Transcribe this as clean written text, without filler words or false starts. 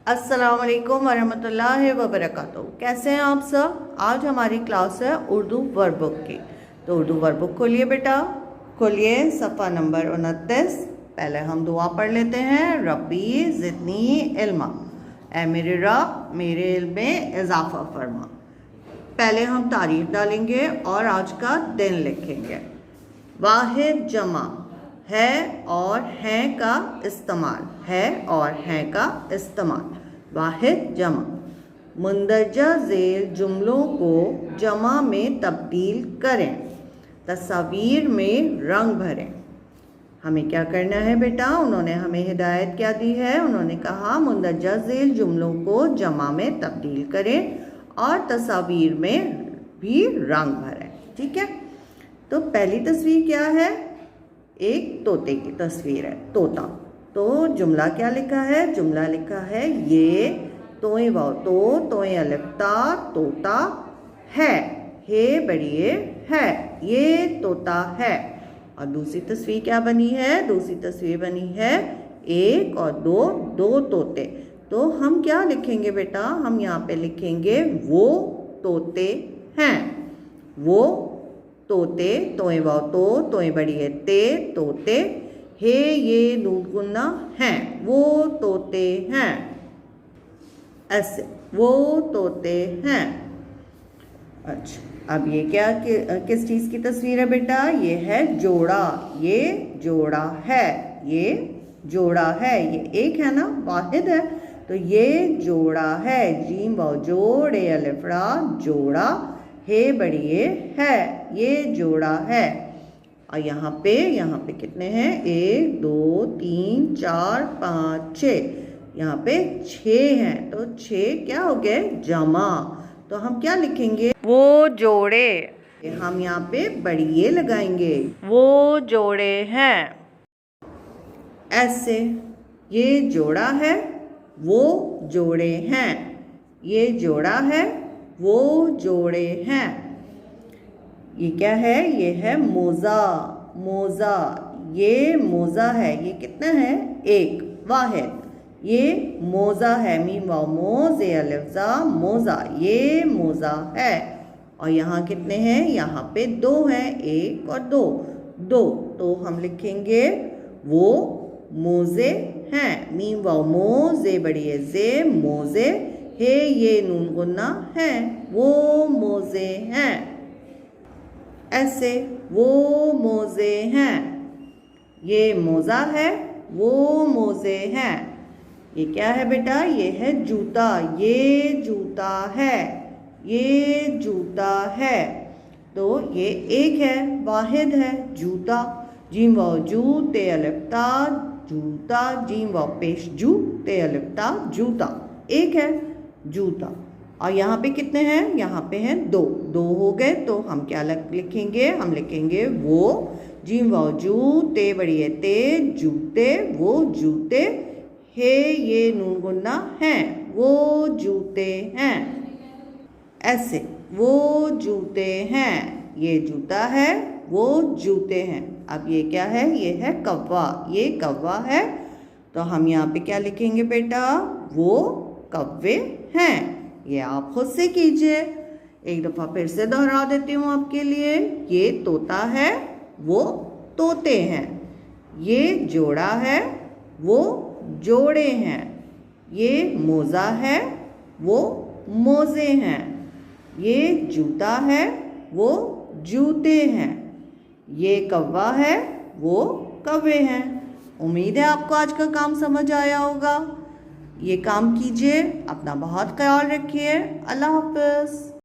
अस्सलाम वालेकुम वरहमतुल्लाहि वबरकातुहू। कैसे हैं आप सब। आज हमारी क्लास है उर्दू वर्ब बुक की। तो उर्दू वर्ब बुक खोलिए बेटा, खोलिए सफ़ा नंबर 29। पहले हम दुआ पढ़ लेते हैं। रब्बी ज़िदनी इल्मा, ऐ मेरे रब मेरे इल्म में इजाफ़ा फरमा। पहले हम तारीफ डालेंगे और आज का दिन लिखेंगे। वाहिद जमा, है और हैं का इस्तेमाल, है और हैं का इस्तेमाल। वाहिद जमा। मुंदरजा ज़ेल जुमलों को जमा में तब्दील करें। तस्वीर में रंग भरें। हमें क्या करना है बेटा, उन्होंने हमें हिदायत क्या दी है। उन्होंने कहा मुंदरजा ज़ेल जुमलों को जमा में तब्दील करें और तस्वीर में भी रंग भरें। ठीक है, तो पहली तस्वीर क्या है, एक तोते की तस्वीर है, तोता। तो जुमला क्या लिखा है, जुमला लिखा है ये तोए वाव तो तोए अलिफ्ता तोता है, हे बड़िए है, ये तोता है। और दूसरी तस्वीर क्या बनी है, दूसरी तस्वीर बनी है एक और दो तोते। तो हम क्या लिखेंगे बेटा, हम यहाँ पे लिखेंगे वो तोते हैं। वो तोते, तोए वाव तो तोए बड़ी है ते तोते, हे ये नून गुन्ना हैं, वो तोते हैं। ऐसे वो तोते हैं। अच्छा, अब ये क्या किस चीज़ की तस्वीर है बेटा, ये है जोड़ा। ये जोड़ा है, ये जोड़ा है, ये एक है ना, वाहिद है, तो ये जोड़ा है। जीम वाव जोड़े अलिफ्रा जोड़ा, हे बड़िए है, ये जोड़ा है। और यहाँ पे कितने हैं, 1 2 3 4 5 6, यहाँ पे 6 हैं। तो 6 क्या हो गए, जमा। तो हम क्या लिखेंगे, वो जोड़े। हम यहाँ पे बड़िए लगाएंगे, वो जोड़े हैं। ऐसे ये जोड़ा है, वो जोड़े हैं, ये जोड़ा है, वो जोड़े हैं। ये क्या है, ये है मोज़ा। मोज़ा, ये मोज़ा है, ये कितना है, एक, वाहिद। ये मोज़ा है, मीम वाव मोज़े अलिफ़्ज़ा मोज़ा, ये मोज़ा है। और यहाँ कितने हैं, यहाँ पे 2 हैं, 1 और 2। तो हम लिखेंगे वो मोज़े हैं। मीम वाव मोज़े बड़ी है जे मोज़े, हे ये नून गुन्ना है, वो मोज़े हैं। ऐसे वो मोज़े हैं, ये मोज़ा है, वो मोज़े हैं। ये क्या है बेटा, ये है जूता। ये जूता है, ये जूता है। तो ये एक है, वाहिद है, जूता। जीम वाव जूते अलिफ्ता जूता, जीम वाव पेश जूते अलिफ्ता जूता, एक है जूता। और यहाँ पे कितने हैं, यहाँ पे हैं 2 हो गए। तो हम क्या लिखेंगे, हम लिखेंगे वो जीम वाव जूते बड़ी है ते जूते, वो जूते, हे ये नून गुन्ना हैं, वो जूते हैं। ऐसे वो जूते हैं, ये जूता है, वो जूते हैं। अब ये क्या है, ये है कौवा, ये कौवा है। तो हम यहाँ पे क्या लिखेंगे बेटा, वो कौवे हैं। ये आप खुद से कीजिए। एक दफ़ा फिर से दोहरा देती हूँ आपके लिए। ये तोता है, वो तोते हैं। ये जोड़ा है, वो जोड़े हैं। ये मोज़ा है, वो मोज़े हैं। ये जूता है, वो जूते हैं। ये कौवा है, वो कौवे हैं। उम्मीद है आपको आज का काम समझ आया होगा। ये काम कीजिए, अपना बहुत ख्याल रखिए। अल्लाह हाफ़िज़।